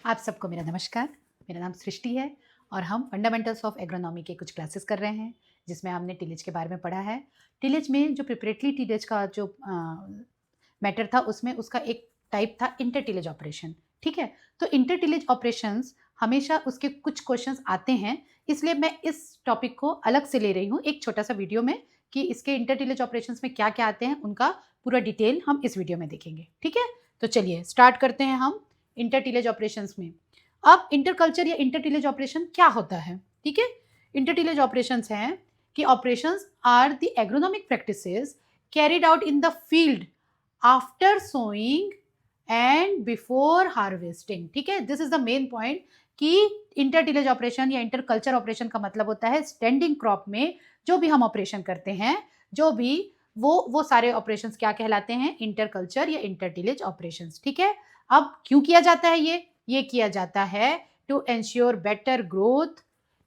आप सबको मेरा नमस्कार। मेरा नाम सृष्टि है और हम फंडामेंटल्स ऑफ एग्रोनॉमी के कुछ क्लासेस कर रहे हैं जिसमें हमने टिलेज के बारे में पढ़ा है। टिलेज में जो प्रिपरेटरी टिलेज का जो मैटर था उसमें उसका एक टाइप था इंटर टिलेज ऑपरेशन। ठीक है, तो इंटर टिलेज ऑपरेशंस हमेशा उसके कुछ क्वेश्चंस आते हैं, इसलिए मैं इस टॉपिक को अलग से ले रही हूँ एक छोटा सा वीडियो में कि इसके इंटर टिलेज ऑपरेशंस में क्या क्या आते हैं, उनका पूरा डिटेल हम इस वीडियो में देखेंगे। ठीक है, तो चलिए स्टार्ट करते हैं हम इंटर टिलेज ऑपरेशंस में। अब इंटरकल्चर या इंटर टिलेज ऑपरेशन क्या होता है? ठीक है, इंटर टिलेज ऑपरेशंस हैं कि operations are the agronomic practices carried out in the field after sowing and before harvesting. ठीक है, this is the main point कि इंटर टिलेज ऑपरेशन या इंटर कल्चर ऑपरेशन का मतलब होता है स्टैंडिंग क्रॉप में जो भी हम ऑपरेशन करते हैं, जो भी वो सारे ऑपरेशंस क्या कहलाते हैं? इंटर कल्चर या इंटर टिलेज ऑपरेशंस। ठीक है, अब क्यों किया जाता है ये किया जाता है to ensure better growth,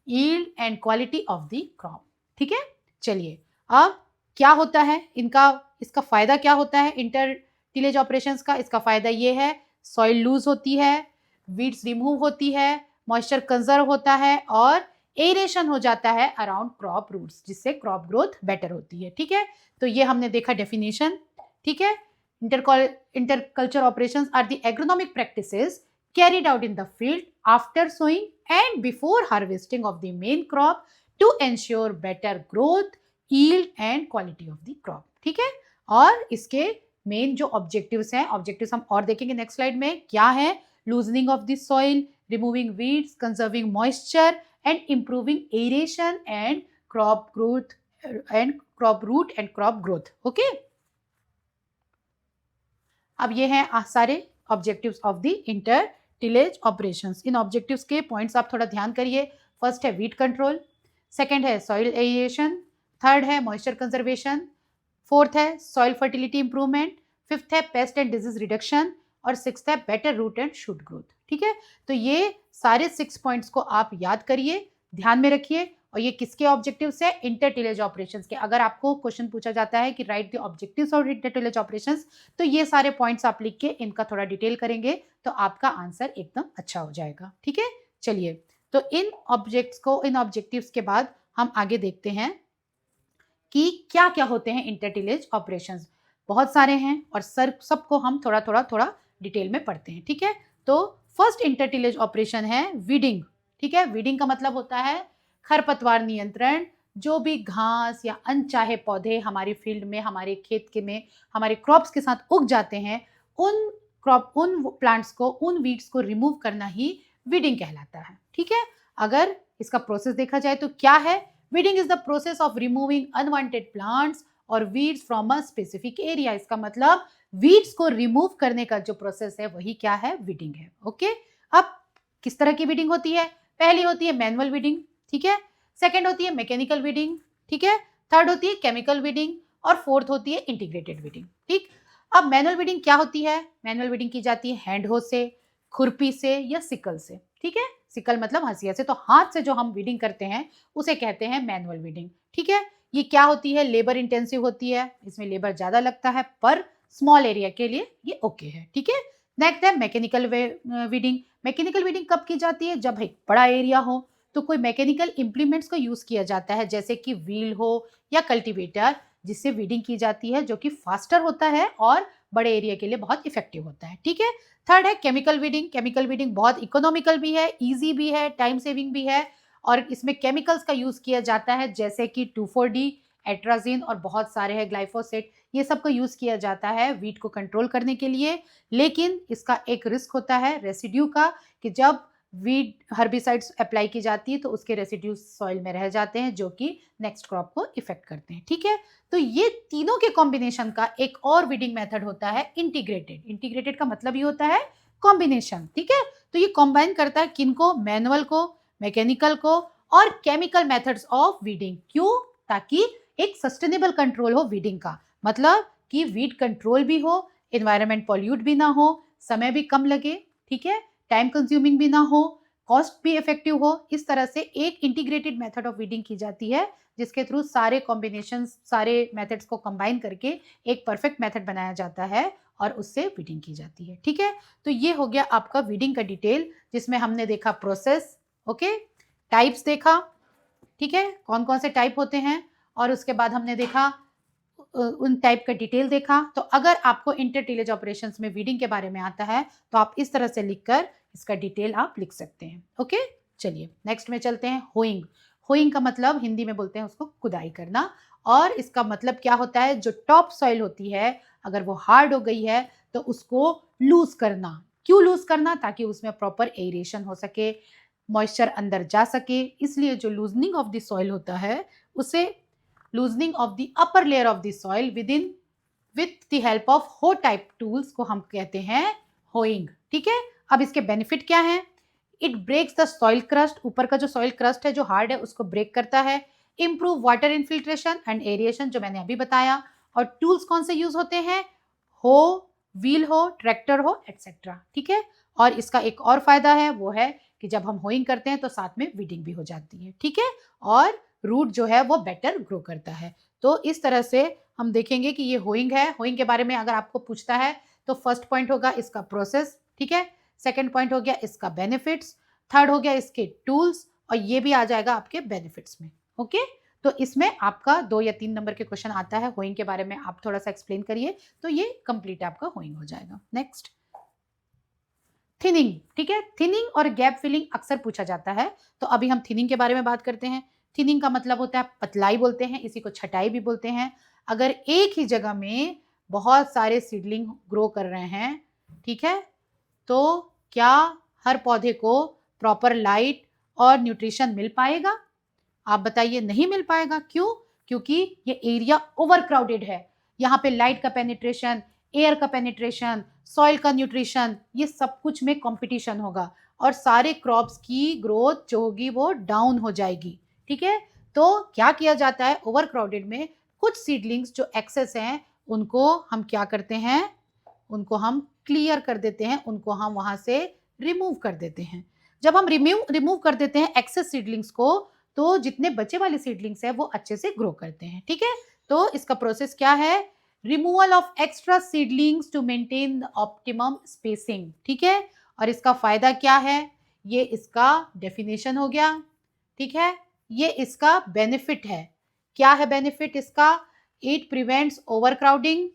yield and quality of the crop. ठीक है, चलिए अब क्या होता है इनका, इसका फायदा क्या होता है इंटर टिलेज ऑपरेशंस का? इसका फायदा ये है, सॉइल लूज होती है, वीड्स रिमूव होती है, मॉइस्चर कंजर्व होता है और एरेशन हो जाता है अराउंड क्रॉप रूट्स, जिससे क्रॉप ग्रोथ बेटर होती है। ठीक है, तो ये हमने देखा डेफिनेशन। ठीक है, interculture operations are the agronomic practices carried out in the field after sowing and before harvesting of the main crop to ensure better growth, yield and quality of the crop. ठीक है, और इसके main जो objectives हैं, objectives हम और देखेंगे next slide में क्या है। Loosening of the soil, removing weeds, conserving moisture and improving aeration and crop growth and crop root and crop growth. Okay, अब ये हैं सारे objectives of the inter tillage operations. इन ऑब्जेक्टिव्स के पॉइंट्स आप थोड़ा ध्यान करिए। फर्स्ट है वीट कंट्रोल, सेकंड है सॉइल एरिएशन, थर्ड है मॉइस्चर कंजर्वेशन, फोर्थ है सॉइल फर्टिलिटी इंप्रूवमेंट, फिफ्थ है पेस्ट एंड डिजीज रिडक्शन और सिक्स्थ है better root and shoot growth. ठीक है, तो ये सारे 6 पॉइंट्स को आप याद करिए, ध्यान में रखिए। और ये किसके ऑब्जेक्टिव्स है? इंटर टिलेज ऑपरेशंस के। अगर आपको क्वेश्चन पूछा जाता है कि right the objectives of inter tillage operations, तो ये सारे पॉइंट्स आप लिख के इनका थोड़ा डिटेल करेंगे तो आपका आंसर एकदम अच्छा हो जाएगा। ठीक है, चलिए तो इन ऑब्जेक्टिव्स के बाद हम आगे देखते हैं कि क्या क्या होते हैं इंटर टिलेज ऑपरेशंस। बहुत सारे हैं और सबको हम थोड़ा डिटेल में पढ़ते हैं। ठीक है, तो फर्स्ट इंटर टिलेज ऑपरेशन है वीडिंग। ठीक है, वीडिंग का मतलब होता है खरपतवार नियंत्रण। जो भी घास या अनचाहे पौधे हमारी फील्ड में, हमारे खेत के में, हमारे क्रॉप्स के साथ उग जाते हैं, उन प्लांट्स को, उन वीड्स को रिमूव करना ही वीडिंग कहलाता है। ठीक है, अगर इसका प्रोसेस देखा जाए तो क्या है? Weeding is the process of removing unwanted plants और weeds from a specific area. इसका मतलब वीड्स को रिमूव करने का जो प्रोसेस है वही क्या है? वीडिंग है। ओके, अब किस तरह की वीडिंग होती है? पहली होती है मैनुअल वीडिंग। ठीक है, सेकंड होती है मैकेनिकल वीडिंग। ठीक है, थर्ड होती है केमिकल वीडिंग और फोर्थ होती है इंटीग्रेटेड वीडिंग। ठीक, अब मैनुअल वीडिंग क्या होती है? मैनुअल वीडिंग की जाती है हैंड हो से, खुरपी से या सिकल से। ठीक है, सिकल मतलब हंसिया से, तो हाथ से जो हम वीडिंग करते हैं उसे कहते हैं मैनुअल वीडिंग। ठीक है, ये क्या होती है? लेबर इंटेंसिव होती है, इसमें लेबर ज्यादा लगता है पर स्मॉल एरिया के लिए ये ओके है। ठीक है, नेक्स्ट है मैकेनिकल वीडिंग। मैकेनिकल वीडिंग कब की जाती है? जब एक बड़ा एरिया हो तो कोई मैकेनिकल इंप्लीमेंट्स को यूज किया जाता है, जैसे कि व्हील हो या कल्टीवेटर, जिससे वीडिंग की जाती है, जो कि फास्टर होता है और बड़े एरिया के लिए बहुत इफेक्टिव होता है। ठीक है, थर्ड है केमिकल वीडिंग। केमिकल वीडिंग बहुत इकोनॉमिकल भी है, इजी भी है, टाइम सेविंग भी है और इसमें केमिकल्स का यूज किया जाता है, जैसे कि 2,4-D, एट्राजिन और बहुत सारे हैं, ग्लाइफोसेट, ये सब का यूज किया जाता है वीट को कंट्रोल करने के लिए। लेकिन इसका एक रिस्क होता है रेसिड्यू का, कि जब वीड हर्बिसाइड्स अप्लाई की जाती है तो उसके रेसिड्यूज सॉइल में रह जाते हैं, जो कि नेक्स्ट क्रॉप को इफेक्ट करते हैं। ठीक है, तो ये तीनों के कॉम्बिनेशन का एक और वीडिंग मेथड होता है इंटीग्रेटेड। इंटीग्रेटेड का मतलब ये होता है कॉम्बिनेशन। ठीक है, तो ये कॉम्बाइन करता है किनको? मैनुअल को, मैकेनिकल को और केमिकल मेथड्स ऑफ वीडिंग। क्यों? ताकि एक सस्टेनेबल कंट्रोल हो वीडिंग का, मतलब कि वीड कंट्रोल भी हो, एनवायरनमेंट पॉल्यूट भी ना हो, समय भी कम लगे, ठीक है, टाइम कंज्यूमिंग भी ना हो, कॉस्ट भी इफेक्टिव हो। इस तरह से एक इंटीग्रेटेड मेथड ऑफ वीडिंग की जाती है, जिसके थ्रू सारे कॉम्बिनेशन, सारे मेथड्स को कंबाइन करके एक परफेक्ट मेथड बनाया जाता है और उससे वीडिंग की जाती है। ठीक है, तो ये हो गया आपका वीडिंग का डिटेल, जिसमें हमने देखा प्रोसेस, ओके, टाइप्स देखा, ठीक है, कौन कौन से टाइप होते हैं, और उसके बाद हमने देखा उन टाइप का डिटेल देखा। तो अगर आपको इंटर टिलेज ऑपरेशंस में वीडिंग के बारे में आता है तो आप इस तरह से लिखकर इसका डिटेल आप लिख सकते हैं। ओके, चलिए नेक्स्ट में चलते हैं। होइंग, होइंग का मतलब हिंदी में बोलते हैं उसको खुदाई करना, और इसका मतलब क्या होता है, जो टॉप सॉइल होती है अगर वो हार्ड हो गई है तो उसको लूज करना। क्यों लूज करना? ताकि उसमें प्रॉपर एरेशन हो सके, मॉइस्चर अंदर जा सके, इसलिए जो लूजनिंग ऑफ द सॉइल होता है उसे loosening of the upper layer of the soil within with the help of हो टाइप टूल्स को हम कहते हैं होइंग। ठीक है, अब इसके बेनिफिट क्या है? It breaks the soil crust, ऊपर का जो सॉइल क्रस्ट है जो हार्ड है उसको ब्रेक करता है। Improve water infiltration and aeration, जो मैंने अभी बताया। और टूल्स कौन से यूज होते हैं? हो, व्हील हो, ट्रैक्टर हो, एटसेट्रा। ठीक है, और इसका एक और फायदा है, वो है कि जब हम होइंग करते हैं तो साथ में वीडिंग भी हो जाती है। ठीक है, और रूट जो है वो बेटर ग्रो करता है। तो इस तरह से हम देखेंगे कि ये होइंग है। होइंग के बारे में अगर आपको पूछता है तो फर्स्ट पॉइंट होगा इसका प्रोसेस, ठीक है, सेकंड पॉइंट हो गया इसका बेनिफिट्स, थर्ड हो गया इसके टूल्स, और ये भी आ जाएगा आपके बेनिफिट्स में। ओके, तो इसमें आपका 2 या 3 नंबर के क्वेश्चन आता है। होइंग के बारे में आप थोड़ा सा एक्सप्लेन करिए तो ये कंप्लीट आपका होइंग हो जाएगा। Next, thinning. ठीक है, थिनिंग और गैप फिलिंग अक्सर पूछा जाता है, तो अभी हम थिनिंग के बारे में बात करते हैं। थिनिंग का मतलब होता है पतलाई बोलते हैं, इसी को छटाई भी बोलते हैं। अगर एक ही जगह में बहुत सारे सीडलिंग ग्रो कर रहे हैं, ठीक है, तो क्या हर पौधे को प्रॉपर लाइट और न्यूट्रिशन मिल पाएगा? आप बताइए, नहीं मिल पाएगा। क्यों? क्योंकि ये एरिया ओवर क्राउडेड है। यहाँ पे लाइट का पेनिट्रेशन, एयर का पेनिट्रेशन, सॉइल का न्यूट्रिशन, ये सब कुछ में कंपटीशन होगा और सारे क्रॉप्स की ग्रोथ जो होगी वो डाउन हो जाएगी। ठीक है, तो क्या किया जाता है, ओवर क्राउडेड में कुछ सीडलिंग्स जो एक्सेस हैं उनको हम क्या करते हैं, उनको हम क्लियर कर देते हैं, उनको हम वहां से रिमूव कर देते हैं। जब हम रिमूव कर देते हैं एक्सेस सीडलिंग्स को, तो जितने बचे वाले सीडलिंग्स है वो अच्छे से ग्रो करते हैं। ठीक है, तो इसका प्रोसेस क्या है? Removal of extra seedlings to maintain the optimum spacing. ठीक है, और इसका फायदा क्या है? ये इसका डेफिनेशन हो गया। ठीक है, ये इसका बेनिफिट है। क्या है बेनिफिट इसका? It prevents overcrowding,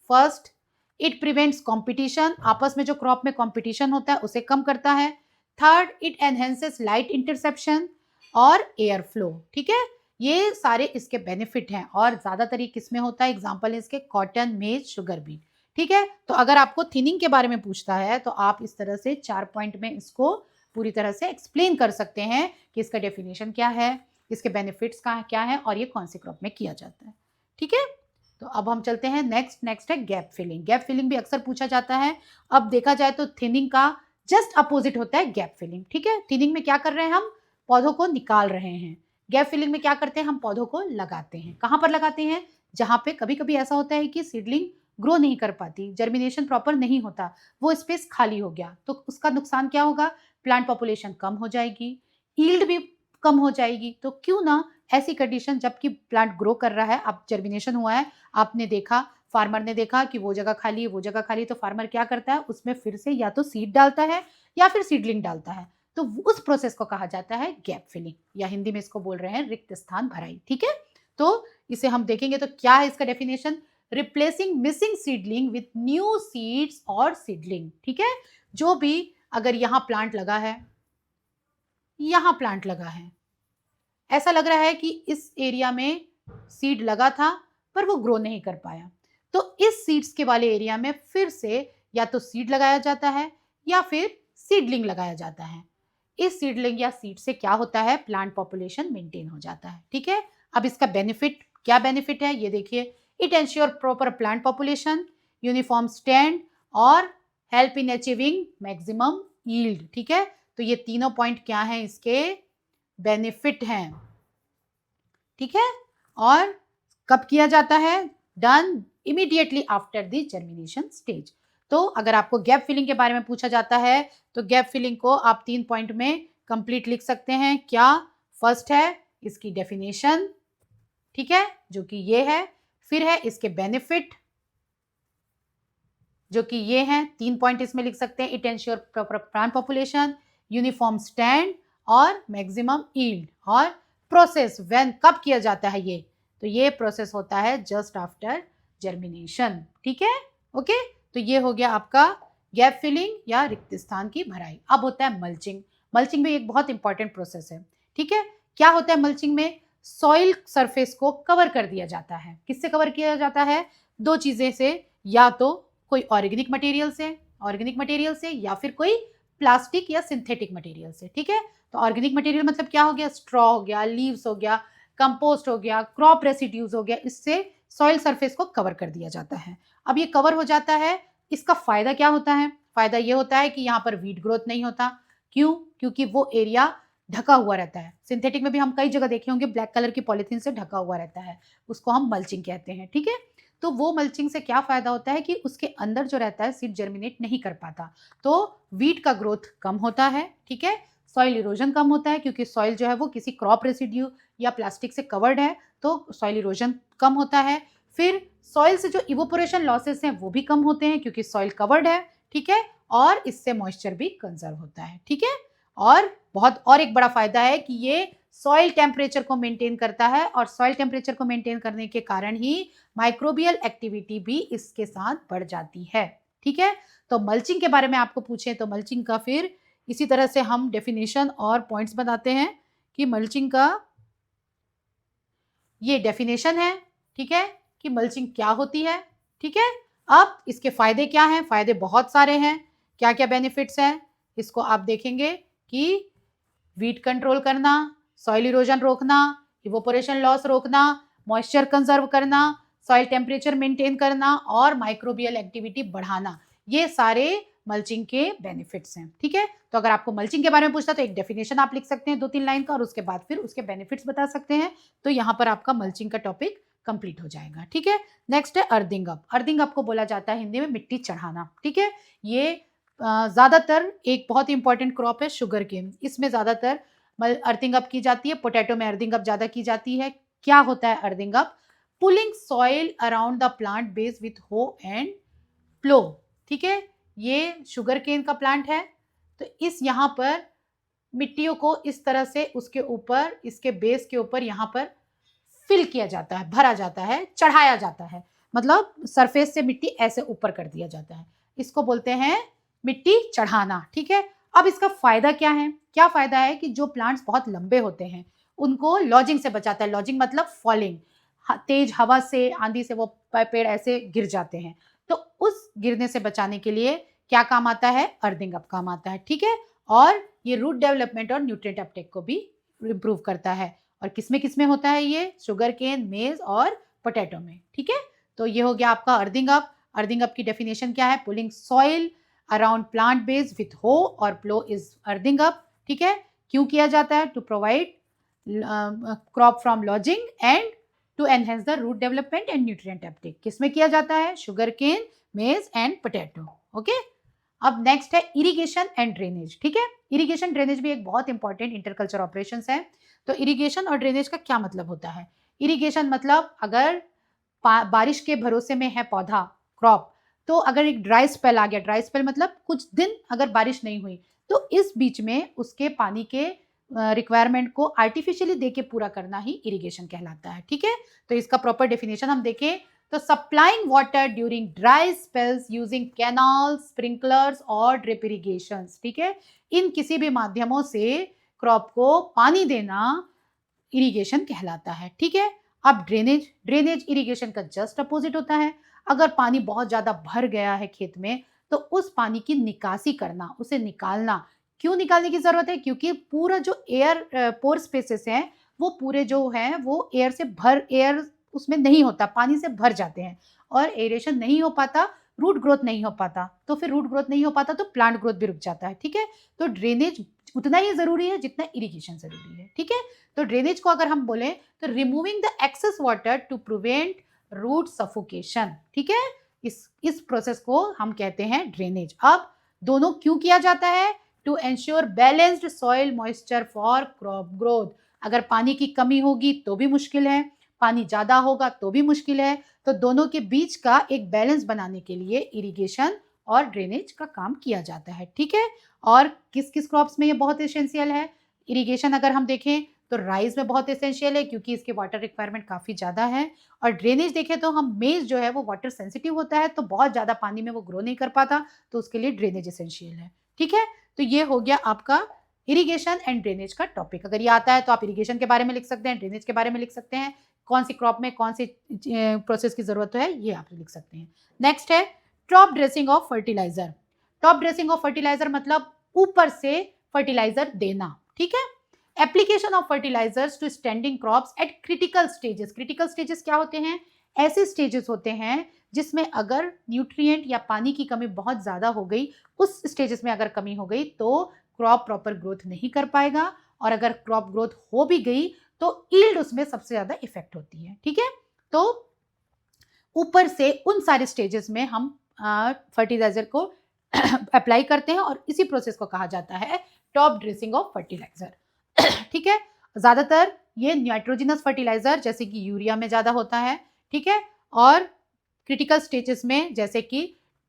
first it prevents competition, आपस में जो क्रॉप में कंपटीशन होता है उसे कम करता है। Third, it enhances light interception और एयर फ्लो। ठीक है, ये सारे इसके बेनिफिट हैं, और ज्यादातर ये किसमें होता है? एग्जांपल इसके कॉटन, मेज, शुगर बीट। ठीक है, तो अगर आपको थिनिंग के बारे में पूछता है तो आप इस तरह से 4 पॉइंट में इसको पूरी तरह से एक्सप्लेन कर सकते हैं कि इसका डेफिनेशन क्या है, इसके बेनिफिट्स क्या है, और ये कौन से क्रॉप में किया जाता है। ठीक है, तो अब हम चलते हैं नेक्स्ट है गैप फिलिंग। गैप फिलिंग भी अक्सर पूछा जाता है। अब देखा जाए तो थिनिंग का जस्ट अपोजिट होता है गैप फिलिंग। ठीक है, थिनिंग में क्या कर रहे हैं, हम पौधों को निकाल रहे हैं। गैप फिलिंग में क्या करते हैं, हम पौधों को लगाते हैं। कहाँ पर लगाते हैं? जहाँ पे कभी कभी ऐसा होता है कि सीडलिंग ग्रो नहीं कर पाती, जर्मिनेशन प्रॉपर नहीं होता, वो स्पेस खाली हो गया, तो उसका नुकसान क्या होगा? प्लांट पॉपुलेशन कम हो जाएगी, यील्ड भी कम हो जाएगी। तो क्यों ना ऐसी कंडीशन, जबकि प्लांट ग्रो कर रहा है, अब जर्मिनेशन हुआ है, आपने देखा, फार्मर ने देखा कि वो जगह खाली है, वो जगह खाली है, तो फार्मर क्या करता है, उसमें फिर से या तो सीड डालता है या फिर सीडलिंग डालता है। तो उस प्रोसेस को कहा जाता है गैप फिलिंग, या हिंदी में इसको बोल रहे हैं रिक्त स्थान भराई। ठीक है, तो इसे हम देखेंगे तो क्या है इसका definition? Replacing missing seedling with new seeds और सीडलिंग। ठीक है, जो भी, अगर यहाँ प्लांट लगा है, यहाँ प्लांट लगा है, ऐसा लग रहा है कि इस एरिया में सीड लगा था पर वो ग्रो नहीं कर पाया, तो इस सीड्स के वाले एरिया में फिर से या तो सीड लगाया जाता है या फिर सीडलिंग लगाया जाता है। इस सीडलिंग या सीड से क्या होता है? प्लांट पॉपुलेशन मेंटेन हो जाता है। ठीक है, अब इसका बेनिफिट, क्या बेनिफिट है ये देखिए। It ensure proper plant population, uniform stand और help in achieving maximum yield. ठीक है, तो ये तीनों पॉइंट क्या हैं? इसके बेनिफिट हैं। ठीक है, और कब किया जाता है? Done immediately after the germination stage. तो अगर आपको गैप फिलिंग के बारे में पूछा जाता है तो गैप फिलिंग को आप 3 पॉइंट में कंप्लीट लिख सकते हैं। क्या? फर्स्ट है इसकी डेफिनेशन, ठीक है, जो कि ये है। फिर है इसके बेनिफिट, जो कि ये हैं 3 पॉइंट इसमें लिख सकते हैं। It ensure proper plant population, uniform stand और मैक्सिमम यील्ड। और प्रोसेस व्हेन कब किया जाता है ये, तो ये प्रोसेस होता है जस्ट आफ्टर जर्मिनेशन। ठीक है, ओके। तो ये हो गया आपका गैप फिलिंग या रिक्त स्थान की भराई। अब होता है मल्चिंग। मल्चिंग भी एक बहुत इंपॉर्टेंट प्रोसेस है। ठीक है, क्या होता है मल्चिंग में? सॉइल सरफेस को कवर कर दिया जाता है। किससे कवर किया जाता है? दो चीजें से, या तो कोई ऑर्गेनिक मटेरियल से या फिर कोई प्लास्टिक या सिंथेटिक मटेरियल से। ठीक है, तो ऑर्गेनिक मटेरियल मतलब क्या हो गया? स्ट्रॉ हो गया, लीव्स हो गया, कंपोस्ट हो गया, क्रॉप रेसिड्यूज हो गया। इससे सॉइल सरफेस को कवर कर दिया जाता है। अब ये कवर हो जाता है, इसका फायदा क्या होता है? फायदा ये होता है कि यहाँ पर वीड ग्रोथ नहीं होता। क्यों? क्योंकि वो एरिया ढका हुआ रहता है। सिंथेटिक में भी हम कई जगह देखे होंगे ब्लैक कलर की पॉलिथीन से ढका हुआ रहता है, उसको हम मल्चिंग कहते हैं। ठीक है, तो वो मल्चिंग से क्या फायदा होता है कि उसके अंदर जो रहता है सीड जर्मिनेट नहीं कर पाता, तो वीट का ग्रोथ कम होता है। ठीक है, सॉइल इरोजन कम होता है क्योंकि सॉइल जो है वो किसी क्रॉप रेसिड्यू या प्लास्टिक से कवर्ड है, तो सॉइल इरोजन कम होता है। फिर सॉइल से जो इवोपोरेशन लॉसेस हैं वो भी कम होते हैं क्योंकि सॉइल कवर्ड है। ठीक है, और इससे मॉइस्चर भी कंजर्व होता है। ठीक है, और बहुत और एक बड़ा फायदा है कि ये सॉइल टेम्परेचर को मेंटेन करता है, और सॉइल टेम्परेचर को मेंटेन करने के कारण ही माइक्रोबियल एक्टिविटी भी इसके साथ बढ़ जाती है। ठीक है, तो मल्चिंग के बारे में आपको पूछें तो मल्चिंग का फिर इसी तरह से हम डेफिनेशन और पॉइंट्स बताते हैं कि मल्चिंग का ये डेफिनेशन है। ठीक है, कि मल्चिंग क्या होती है। ठीक है, अब इसके फायदे क्या हैं? फायदे बहुत सारे हैं। क्या क्या बेनिफिट्स हैं इसको आप देखेंगे कि वीट कंट्रोल करना, सॉइल इरोजन रोकना, इवोपोरेशन लॉस रोकना, मॉइस्चर कंजर्व करना, सॉइल टेम्परेचर मेंटेन करना और माइक्रोबियल एक्टिविटी बढ़ाना, ये सारे मल्चिंग के बेनिफिट्स हैं। ठीक है, तो अगर आपको मल्चिंग के बारे में पूछता तो एक डेफिनेशन आप लिख सकते हैं 2-3 लाइन का, और उसके बाद फिर उसके बेनिफिट्स बता सकते हैं। तो यहाँ पर आपका मल्चिंग का टॉपिक कंप्लीट हो जाएगा। ठीक है, नेक्स्ट है अर्थिंग अप। अर्थिंग अप को बोला जाता है हिंदी में मिट्टी चढ़ाना। ठीक है, ये ज़्यादातर एक बहुत ही इंपॉर्टेंट क्रॉप है शुगर केन, इसमें ज़्यादातर अर्थिंग अप की जाती है। पोटैटो में अर्थिंग अप ज़्यादा की जाती है। क्या होता है earthing up? Pulling soil around the plant base with हो एंड प्लो। ठीक है, ये शुगर केन का प्लांट है, तो इस यहाँ पर मिट्टियों को इस तरह से उसके ऊपर, इसके बेस के ऊपर यहाँ पर फिल किया जाता है, भरा जाता है, चढ़ाया जाता है। मतलब सरफेस से मिट्टी ऐसे ऊपर कर दिया जाता है, इसको बोलते हैं मिट्टी चढ़ाना। ठीक है, अब इसका फायदा क्या है? क्या फायदा है कि जो प्लांट्स बहुत लंबे होते हैं उनको लॉजिंग से बचाता है। लॉजिंग मतलब फॉलिंग, तेज हवा से, आंधी से वो पेड़ ऐसे गिर जाते हैं, तो उस गिरने से बचाने के लिए क्या काम आता है? अर्थिंग अप काम आता है। ठीक है, और ये रूट डेवलपमेंट और न्यूट्रिएंट अपटेक को भी इम्प्रूव करता है। और किसमें होता है ये? शुगर केन, मेज और पोटैटो में। ठीक है, तो ये हो गया आपका अर्थिंग अप। अर्थिंग अप की डेफिनेशन क्या है? Pulling soil around plant base with हो और प्लो इज अर्थिंग अप। ठीक है, क्यों किया जाता है? To provide crop from lodging and to enhance the root development and nutrient uptake. किसमें किया जाता है? Sugarcane, maize and potato. Okay, अब नेक्स्ट है इरिगेशन एंड ड्रेनेज। ठीक है, इरिगेशन ड्रेनेज भी एक बहुत इंपॉर्टेंट इंटरकल्चर ऑपरेशंस है। तो इरिगेशन और ड्रेनेज का क्या मतलब होता है? इरिगेशन मतलब अगर बारिश के भरोसे में है पौधा, क्रॉप, तो अगर एक ड्राई स्पेल आ गया, ड्राई स्पेल मतलब कुछ दिन अगर बारिश नहीं हुई, तो इस बीच में उसके पानी के रिक्वायरमेंट को आर्टिफिशियली देके पूरा करना ही इरिगेशन कहलाता है। ठीक है, तो इसका प्रॉपर डेफिनेशन हम देखें तो supplying water during dry spells using canals, sprinklers और ड्रिप इरिगेशंस। ठीक है, इन किसी भी माध्यमों से क्रॉप को पानी देना इरिगेशन कहलाता है। ठीक है, अब ड्रेनेज इरिगेशन का जस्ट अपोजिट होता है। अगर पानी बहुत ज्यादा भर गया है खेत में, तो उस पानी की निकासी करना, उसे निकालना। क्यों निकालने की जरूरत है? क्योंकि पूरा जो एयर पोर स्पेसेस हैं वो पूरे जो हैं वो एयर उसमें नहीं होता, पानी से भर जाते हैं, और एरेशन नहीं हो पाता, रूट ग्रोथ नहीं हो पाता। तो फिर रूट ग्रोथ नहीं हो पाता तो प्लांट ग्रोथ भी रुक जाता है। ठीक है, तो ड्रेनेज उतना ही जरूरी है जितना इरिगेशन जरूरी है। ठीक है, तो ड्रेनेज को अगर हम बोले तो removing the excess water to prevent root suffocation. ठीक है, इस प्रोसेस को हम कहते हैं ड्रेनेज। अब दोनों क्यों किया जाता है? To ensure balanced soil moisture for crop growth. अगर पानी की कमी होगी तो भी मुश्किल है, पानी ज़्यादा होगा तो भी मुश्किल है। तो दोनों के बीच का एक बैलेंस बनाने के लिए इरिगेशन और ड्रेनेज का काम किया जाता है, ठीक है। और किस किस क्रॉप्स में ये बहुत एसेंशियल है? इरिगेशन अगर हम देखें तो राइस में बहुत एसेंशियल है क्योंकि इसके वाटर रिक्वायरमेंट काफ़ी ज़्यादा है। और ड्रेनेज देखें तो हम मेज़ जो है वो वाटर सेंसिटिव होता है, तो बहुत ज़्यादा पानी में वो ग्रो नहीं कर पाता, तो उसके लिए ड्रेनेज एसेंशियल है, ठीक है। तो ये हो गया आपका इरिगेशन एंड ड्रेनेज का टॉपिक। अगर ये आता है तो आप इरिगेशन के बारे में लिख सकते हैं, ड्रेनेज के बारे में लिख सकते हैं, कौन सी क्रॉप में कौन सी प्रोसेस की जरूरत है ये आप लिख सकते हैं। नेक्स्ट है top dressing of fertiliser. Top dressing of fertiliser मतलब ऊपर से फर्टिलाइजर देना, ठीक है। Application of fertilisers to standing crops at critical stages. Critical stages क्या होते हैं? ऐसे स्टेजेस होते हैं जिसमें अगर न्यूट्रिएंट या पानी की कमी बहुत ज्यादा हो गई, उस स्टेजेस में अगर कमी हो गई तो क्रॉप प्रॉपर ग्रोथ नहीं कर पाएगा, और अगर क्रॉप ग्रोथ हो भी गई तो ईल्ड उसमें सबसे ज्यादा इफेक्ट होती है, ठीक है। तो ऊपर से उन सारे स्टेजेस में हम फर्टिलाइजर को अप्लाई करते हैं और इसी प्रोसेस को कहा जाता है टॉप ड्रेसिंग ऑफ फर्टिलाइजर, ठीक है। ज्यादातर ये नाइट्रोजनस फर्टिलाइजर जैसे कि यूरिया में ज्यादा होता है, ठीक है। और क्रिटिकल स्टेजेस में जैसे कि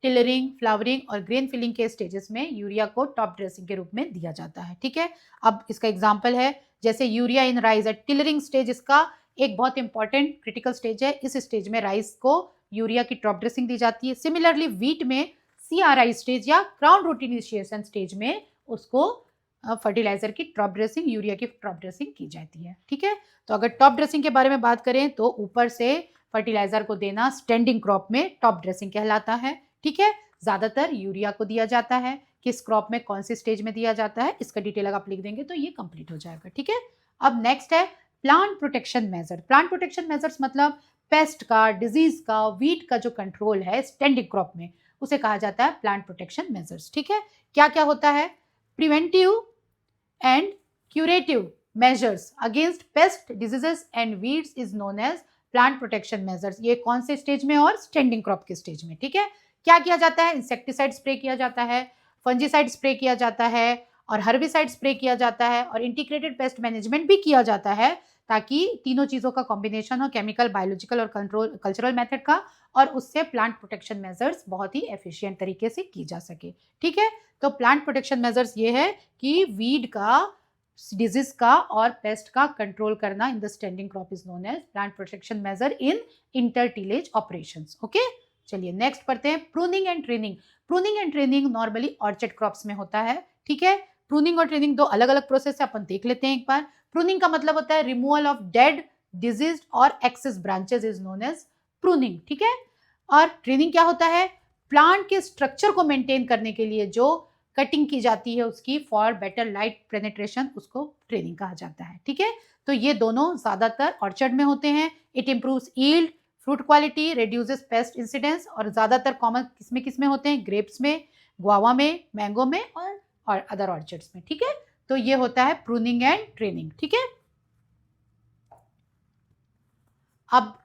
टिलरिंग, फ्लावरिंग और ग्रेन फिलिंग के स्टेजेस में यूरिया को टॉप ड्रेसिंग के रूप में दिया जाता है, ठीक है। अब इसका एग्जांपल है जैसे urea in rice at tillering stage, इसका एक बहुत इंपॉर्टेंट क्रिटिकल स्टेज है। इस स्टेज में राइस को यूरिया की टॉप ड्रेसिंग दी जाती है। सिमिलरली वीट में CRI स्टेज या क्राउन रूट इनिशिएशन स्टेज में उसको फर्टिलाइजर की टॉप ड्रेसिंग, यूरिया की टॉप ड्रेसिंग की जाती है, ठीक है। तो अगर टॉप ड्रेसिंग के बारे में बात करें तो ऊपर से फर्टिलाइजर को देना स्टैंडिंग क्रॉप में टॉप ड्रेसिंग कहलाता है, ठीक है। ज्यादातर यूरिया को दिया जाता है, किस क्रॉप में कौन सी स्टेज में दिया जाता है इसका डिटेल अगर आप लिख देंगे तो ये कंप्लीट हो जाएगा, ठीक है। अब नेक्स्ट है plant protection major. Plant protection measures मतलब पेस्ट का, डिजीज का, वीट का जो कंट्रोल है स्टैंडिंग क्रॉप में उसे कहा जाता है प्लांट प्रोटेक्शन मेजर्स, ठीक है। क्या क्या होता है? Preventive and curative measures against pest, diseases and weeds is known as plant protection measures. ये कौन से स्टेज में? और स्टैंडिंग क्रॉप के स्टेज में, ठीक है। क्या किया जाता है? इंसेक्टिसाइड स्प्रे किया जाता है, फंजीसाइड स्प्रे किया जाता है और हर्बिसाइड स्प्रे किया जाता है और इंटीग्रेटेड पेस्ट मैनेजमेंट भी किया जाता है, ताकि तीनों चीजों का कॉम्बिनेशन हो, केमिकल, बायोलॉजिकल और कंट्रोल कल्चरल मेथड का, और उससे प्लांट प्रोटेक्शन मेजर्स बहुत ही एफिशिएंट तरीके से की जा सके, ठीक है। तो प्लांट प्रोटेक्शन मेजर्स ये है कि वीड का, डिजीज का और पेस्ट का कंट्रोल करना in the standing crop is known as plant protection measure in inter tillage operations, okay. चलिए नेक्स्ट पढ़ते हैं pruning and training. Pruning and training normally orchard crops में होता है, ठीक है। प्रूनिंग और ट्रेनिंग दो अलग अलग प्रोसेस है, अपन देख लेते हैं एक बार। प्रूनिंग का मतलब होता है रिमूवल ऑफ डेड, डिजीज्ड और excess branches is known as pruning, ठीक है। और ट्रेनिंग क्या होता है? प्लांट के स्ट्रक्चर को मेंटेन करने के लिए जो कटिंग की जाती है उसकी फॉर बेटर लाइट पेनिट्रेशन, उसको ट्रेनिंग कहा जाता है, ठीक है। तो ये दोनों ज्यादातर ऑर्चर्ड में होते हैं। It improves yield, fruit quality, reduces paste incidence, और ज्यादातर कॉमन किसमें होते हैं? ग्रेप्स में, गुआवा में, मैंगो में और अदर ऑर्चर्ड्स में, ठीक है। तो ये होता है प्रूनिंग एंड ट्रेनिंग, ठीक है। अब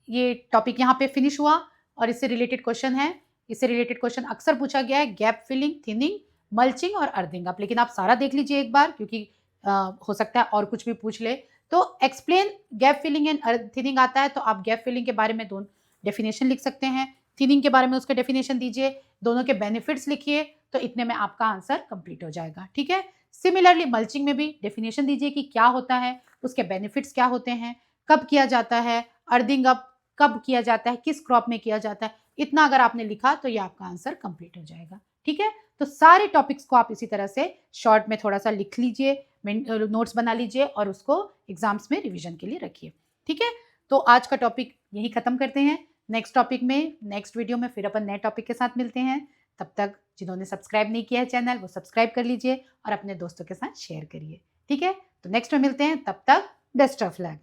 ये टॉपिक यहाँ पे फिनिश हुआ और इससे रिलेटेड क्वेश्चन है। इससे रिलेटेड क्वेश्चन अक्सर पूछा गया है, गैप फिलिंग, थिनिंग, मल्चिंग और अर्थिंग। आप लेकिन आप सारा देख लीजिए एक बार, क्योंकि हो सकता है और कुछ भी पूछ ले। तो explain gap filling and thinning आता है तो आप गैप फिलिंग के बारे में दोनों डेफिनेशन लिख सकते हैं, थिनिंग के बारे में उसके डेफिनेशन दीजिए, दोनों के बेनिफिट्स लिखिए, तो इतने में आपका आंसर कंप्लीट हो जाएगा, ठीक है। सिमिलरली मल्चिंग में भी डेफिनेशन दीजिए कि क्या होता है, उसके बेनिफिट्स क्या होते हैं, कब किया जाता है, अर्थिंग अप कब किया जाता है, किस क्रॉप में किया जाता है, इतना अगर आपने लिखा तो ये आपका आंसर कंप्लीट हो जाएगा, ठीक है। तो सारे टॉपिक्स को आप इसी तरह से शॉर्ट में थोड़ा सा लिख लीजिए, नोट्स बना लीजिए और उसको एग्जाम्स में रिवीजन के लिए रखिए, ठीक है। तो आज का टॉपिक यही खत्म करते हैं। नेक्स्ट टॉपिक में, नेक्स्ट वीडियो में फिर अपन नए टॉपिक के साथ मिलते हैं। तब तक जिन्होंने सब्सक्राइब नहीं किया है चैनल, वो सब्सक्राइब कर लीजिए और अपने दोस्तों के साथ शेयर करिए, ठीक है। तो नेक्स्ट में मिलते हैं, तब तक बेस्ट ऑफ लक।